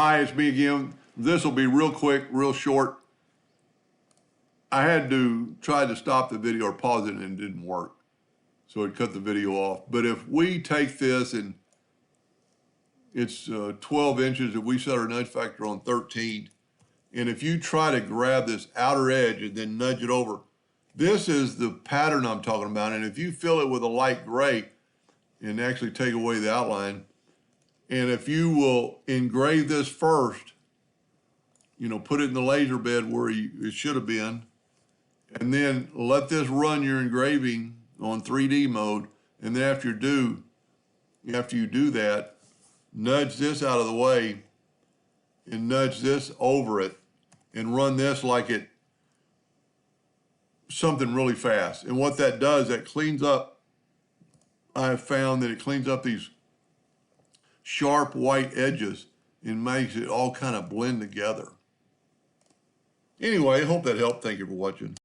Hi, it's me again. This will be real quick, real short. I had to try to stop the video or pause it and it didn't work. So it cut the video off. But if we take this and it's 12 inches, if we set our nudge factor on 13, and if you try to grab this outer edge and then nudge it over, this is the pattern I'm talking about. And if you fill it with a light gray and actually take away the outline, and if you will engrave this first, put it in the laser bed where it should have been, and then let this run your engraving on 3D mode. And then after you do that, nudge this out of the way and nudge this over it and run this like it something really fast. And what that does, that cleans up, I've found that it cleans up these sharp white edges and makes it all kind of blend together. Anyway, I hope that helped. Thank you for watching.